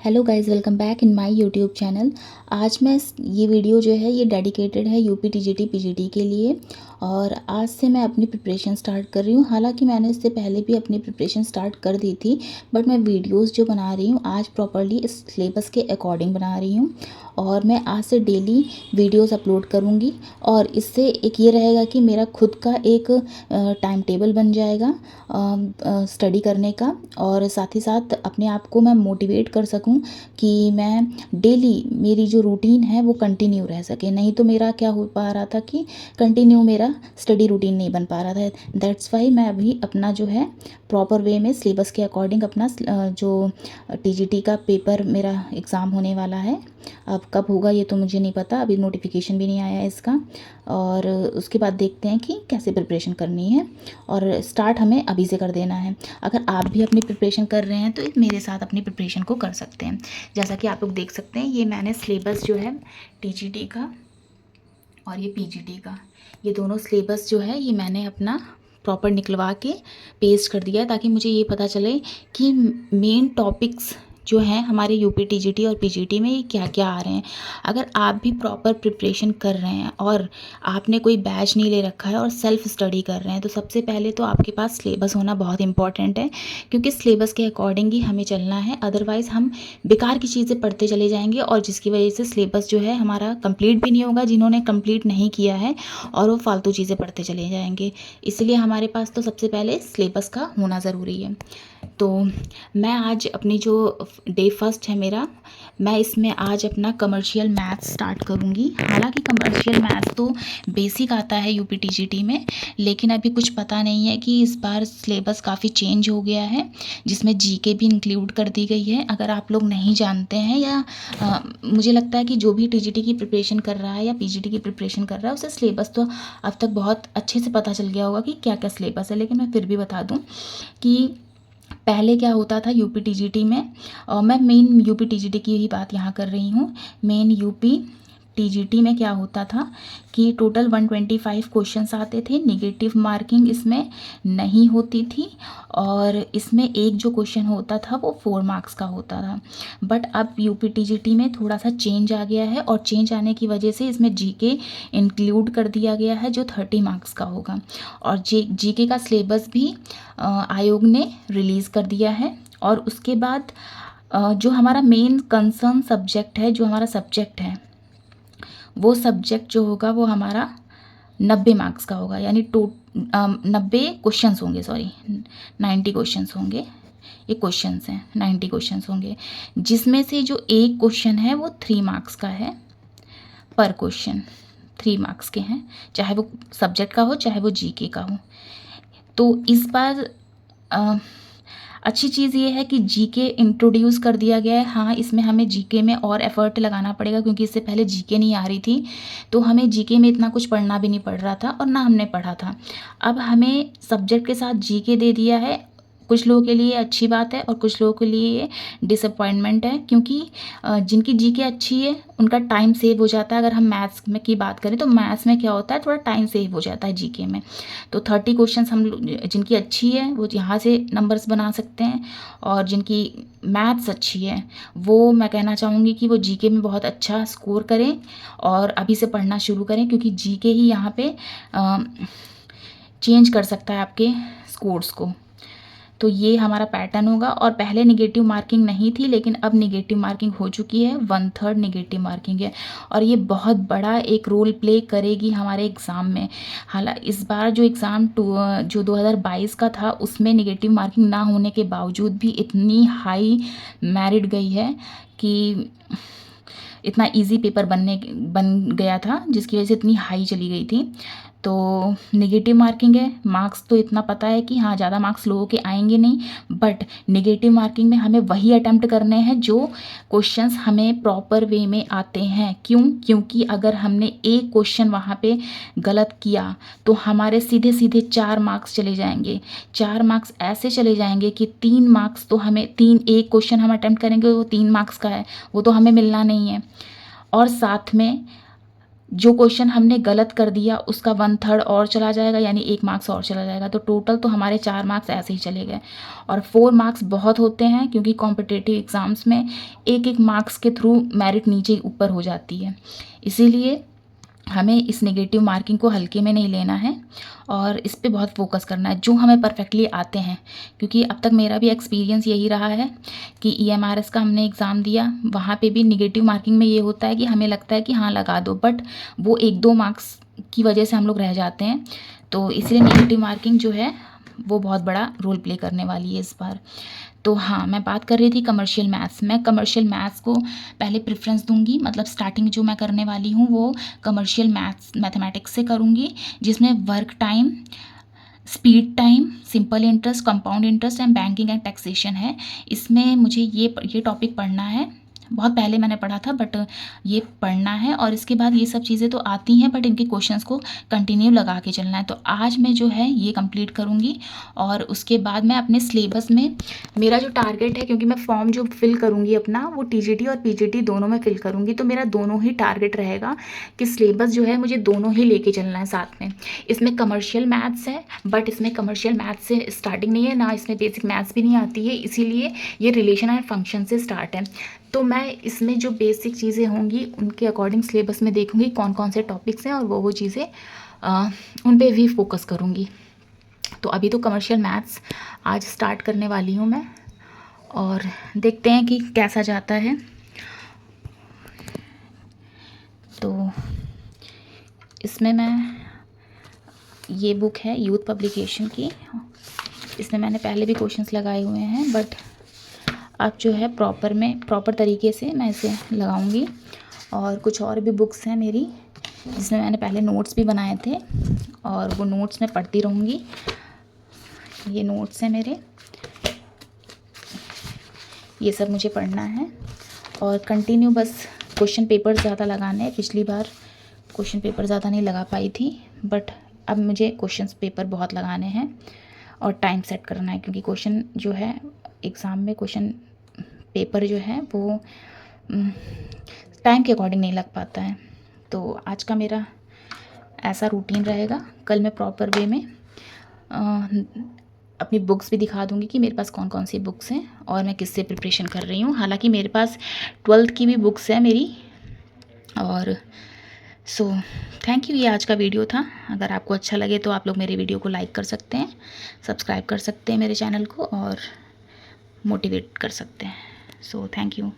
Hello guys, welcome back in my YouTube channel. आज मैं ये वीडियो जो है ये डेडिकेटेड है यूपी टीजीटी पीजीटी के लिए। और आज से मैं अपनी प्रिपरेशन स्टार्ट कर रही हूँ। हालांकि मैंने इससे पहले भी अपनी प्रिपरेशन स्टार्ट कर दी थी, बट मैं वीडियोस जो बना रही हूँ आज प्रॉपर्ली इस सिलेबस के अकॉर्डिंग बना रही हूँ। और मैं आज से डेली वीडियोस अपलोड करूँगी और इससे एक ये रहेगा कि मेरा खुद का एक टाइम टेबल बन जाएगा स्टडी करने का, और साथ ही साथ अपने आप को मैं मोटिवेट कर सकूं कि मैं डेली मेरी जो रूटीन है वो कंटिन्यू रह सके। नहीं तो मेरा क्या हो पा रहा था कि कंटिन्यू मेरा स्टडी रूटीन नहीं बन पा रहा था। दैट्स वाई मैं अभी अपना जो है प्रॉपर वे में सिलेबस के अकॉर्डिंग अपना जो टीजीटी का पेपर मेरा एग्ज़ाम होने वाला है, अब कब होगा ये तो मुझे नहीं पता, अभी नोटिफिकेशन भी नहीं आया है इसका। और उसके बाद देखते हैं कि कैसे प्रिपरेशन करनी है, और स्टार्ट हमें अभी से कर देना है। अगर आप भी अपनी प्रिपरेशन कर रहे हैं तो मेरे साथ अपनी प्रिपरेशन को कर सकते हैं। जैसा कि आप लोग देख सकते हैं, ये मैंने सिलेबस जो है टीजीटी का और ये पीजीटी का, ये दोनों सिलेबस जो है ये मैंने अपना प्रॉपर निकलवा के पेस्ट कर दिया है, ताकि मुझे ये पता चले कि मेन टॉपिक्स जो हैं हमारे यूपी टीजीटी और पीजीटी में ये क्या क्या आ रहे हैं। अगर आप भी प्रॉपर प्रिपरेशन कर रहे हैं और आपने कोई बैच नहीं ले रखा है और सेल्फ स्टडी कर रहे हैं, तो सबसे पहले तो आपके पास सिलेबस होना बहुत इंपॉर्टेंट है, क्योंकि सिलेबस के अकॉर्डिंग ही हमें चलना है। अदरवाइज़ हम बेकार की चीज़ें पढ़ते चले जाएंगे और जिसकी वजह से सिलेबस जो है हमारा कंप्लीट भी नहीं होगा, जिन्होंने कंप्लीट नहीं किया है, और वो फालतू चीज़ें पढ़ते चले जाएंगे। इसलिए हमारे पास तो सबसे पहले सिलेबस का होना ज़रूरी है। तो मैं आज अपनी जो डे फर्स्ट है मेरा, मैं इसमें आज अपना कमर्शियल मैथ्स स्टार्ट करूँगी। हालांकि कमर्शियल मैथ्स तो बेसिक आता है यूपी टीजीटी में, लेकिन अभी कुछ पता नहीं है कि इस बार सिलेबस काफ़ी चेंज हो गया है, जिसमें जीके भी इंक्लूड कर दी गई है। अगर आप लोग नहीं जानते हैं या मुझे लगता है कि जो भी टीजीटी की प्रिपरेशन कर रहा है या पीजीटी की प्रिपरेशन कर रहा है उसे सिलेबस तो अब तक बहुत अच्छे से पता चल गया होगा कि क्या क्या सिलेबस है, लेकिन मैं फिर भी बता दूँ कि पहले क्या होता था यूपी टीजीटी में, और मैं मेन यूपी टीजीटी की ही बात यहाँ कर रही हूँ। मेन यूपी टीजीटी में क्या होता था कि टोटल 125 क्वेश्चंस आते थे, नेगेटिव मार्किंग इसमें नहीं होती थी, और इसमें एक जो क्वेश्चन होता था वो 4 मार्क्स का होता था। बट अब यूपी टीजीटी में थोड़ा सा चेंज आ गया है, और चेंज आने की वजह से इसमें जीके इंक्लूड कर दिया गया है जो 30 मार्क्स का होगा। और जीके का सिलेबस भी आयोग ने रिलीज़ कर दिया है। और उसके बाद जो हमारा मेन कंसर्न सब्जेक्ट है, जो हमारा सब्जेक्ट है, वो सब्जेक्ट जो होगा वो हमारा 90 मार्क्स का होगा, यानी 90 क्वेश्चंस होंगे, सॉरी 90 क्वेश्चंस होंगे। ये क्वेश्चंस हैं, 90 क्वेश्चंस होंगे, जिसमें से जो एक क्वेश्चन है वो 3 मार्क्स का है। पर क्वेश्चन 3 मार्क्स के हैं, चाहे वो सब्जेक्ट का हो चाहे वो जीके का हो। तो इस बार अच्छी चीज़ ये है कि जीके इंट्रोड्यूस कर दिया गया है। हाँ, इसमें हमें जीके में और एफर्ट लगाना पड़ेगा, क्योंकि इससे पहले जीके नहीं आ रही थी, तो हमें जीके में इतना कुछ पढ़ना भी नहीं पड़ रहा था और ना हमने पढ़ा था। अब हमें सब्जेक्ट के साथ जीके दे दिया है। कुछ लोगों के लिए अच्छी बात है और कुछ लोगों के लिए डिसअपॉइंटमेंट है, क्योंकि जिनकी जीके अच्छी है उनका टाइम सेव हो जाता है। अगर हम मैथ्स में की बात करें तो मैथ्स में क्या होता है, थोड़ा टाइम सेव हो जाता है जीके में। तो 30 क्वेश्चंस हम जिनकी अच्छी है वो यहाँ से नंबर्स बना सकते हैं, और जिनकी मैथ्स अच्छी है वो मैं कहना चाहूँगी कि वो जीके में बहुत अच्छा स्कोर करें और अभी से पढ़ना शुरू करें, क्योंकि जीके ही यहाँ पे चेंज कर सकता है आपके स्कोर्स को। तो ये हमारा पैटर्न होगा। और पहले निगेटिव मार्किंग नहीं थी, लेकिन अब निगेटिव मार्किंग हो चुकी है, 1/3 निगेटिव मार्किंग है, और ये बहुत बड़ा एक रोल प्ले करेगी हमारे एग्ज़ाम में। हालांकि इस बार जो एग्ज़ाम जो 2022 का था उसमें निगेटिव मार्किंग ना होने के बावजूद भी इतनी हाई मेरिट गई है कि इतना इजी पेपर बन गया था, जिसकी वजह से इतनी हाई चली गई थी। तो नेगेटिव मार्किंग है, मार्क्स तो इतना पता है कि हाँ ज़्यादा मार्क्स लोगों के आएंगे नहीं, बट नेगेटिव मार्किंग में हमें वही अटैम्प्ट करने हैं जो क्वेश्चंस हमें प्रॉपर वे में आते हैं। क्यों? क्योंकि अगर हमने एक क्वेश्चन वहाँ पे गलत किया तो हमारे सीधे सीधे 4 मार्क्स चले जाएंगे। 4 मार्क्स ऐसे चले जाएंगे कि 3 मार्क्स तो हमें एक क्वेश्चन हम अटैम्प्ट करेंगे वो 3 मार्क्स का है, वो तो हमें मिलना नहीं है। और साथ में जो क्वेश्चन हमने गलत कर दिया उसका 1/3 और चला जाएगा, यानी 1 मार्क्स और चला जाएगा। तो टोटल तो हमारे 4 मार्क्स ऐसे ही चले गए। और 4 मार्क्स बहुत होते हैं, क्योंकि कॉम्पिटिटिव एग्ज़ाम्स में एक एक मार्क्स के थ्रू मेरिट नीचे ऊपर हो जाती है। इसीलिए हमें इस नेगेटिव मार्किंग को हल्के में नहीं लेना है और इस पे बहुत फोकस करना है जो हमें परफेक्टली आते हैं। क्योंकि अब तक मेरा भी एक्सपीरियंस यही रहा है कि EMRS का हमने एग्ज़ाम दिया, वहाँ पे भी नेगेटिव मार्किंग में ये होता है कि हमें लगता है कि हाँ लगा दो, बट वो 1-2 मार्क्स की वजह से हम लोग रह जाते हैं। तो इसलिए नेगेटिव मार्किंग जो है वो बहुत बड़ा रोल प्ले करने वाली है इस बार। तो हाँ, मैं बात कर रही थी कमर्शियल मैथ्स। मैं कमर्शियल मैथ्स को पहले प्रेफरेंस दूंगी, मतलब स्टार्टिंग जो मैं करने वाली हूँ वो कमर्शियल मैथमेटिक्स से करूँगी, जिसमें work time, speed time, simple interest, compound interest and banking and taxation है। इसमें मुझे ये टॉपिक पढ़ना है। बहुत पहले मैंने पढ़ा था, बट ये पढ़ना है। और इसके बाद ये सब चीज़ें तो आती हैं, बट इनके क्वेश्चंस को कंटिन्यू लगा के चलना है। तो आज मैं जो है ये कंप्लीट करूँगी और उसके बाद मैं अपने सिलेबस में, मेरा जो टारगेट है, क्योंकि मैं फॉर्म जो फिल करूँगी अपना वो TGT और PGT दोनों में फिल करूँगी, तो मेरा दोनों ही टारगेट रहेगा कि सिलेबस जो है मुझे दोनों ही लेके चलना है साथ में। इसमें कमर्शियल मैथ्स है, बट इसमें कमर्शियल मैथ्स से स्टार्टिंग नहीं है, ना इसमें बेसिक मैथ्स भी नहीं आती है, इसीलिए ये रिलेशन एंड फंक्शन से स्टार्ट है। तो मैं इसमें जो बेसिक चीज़ें होंगी उनके अकॉर्डिंग सिलेबस में देखूंगी कौन कौन से टॉपिक्स हैं और वो चीज़ें उन पे भी फोकस करूंगी। तो अभी तो कमर्शियल मैथ्स आज स्टार्ट करने वाली हूँ मैं, और देखते हैं कि कैसा जाता है। तो इसमें मैं, ये बुक है यूथ पब्लिकेशन की, इसमें मैंने पहले भी क्वेश्चंस लगाए हुए हैं, बट अब जो है प्रॉपर तरीके से मैं इसे लगाऊंगी। और कुछ और भी बुक्स हैं मेरी जिसमें मैंने पहले नोट्स भी बनाए थे, और वो नोट्स मैं पढ़ती रहूँगी। ये नोट्स हैं मेरे, ये सब मुझे पढ़ना है और कंटिन्यू बस क्वेश्चन पेपर ज़्यादा लगाने हैं। पिछली बार क्वेश्चन पेपर ज़्यादा नहीं लगा पाई थी, बट अब मुझे क्वेश्चन पेपर बहुत लगाने हैं और टाइम सेट करना है, क्योंकि क्वेश्चन जो है एग्ज़ाम में क्वेश्चन पेपर जो है वो टाइम के अकॉर्डिंग नहीं लग पाता है। तो आज का मेरा ऐसा रूटीन रहेगा। कल मैं प्रॉपर वे में अपनी बुक्स भी दिखा दूंगी कि मेरे पास कौन कौन सी बुक्स हैं और मैं किससे प्रिपरेशन कर रही हूँ। हालांकि मेरे पास 12th की भी बुक्स है मेरी। और सो थैंक यू, ये आज का वीडियो था। अगर आपको अच्छा लगे तो आप लोग मेरे वीडियो को लाइक कर सकते हैं, सब्सक्राइब कर सकते हैं मेरे चैनल को और मोटिवेट कर सकते हैं। So thank you.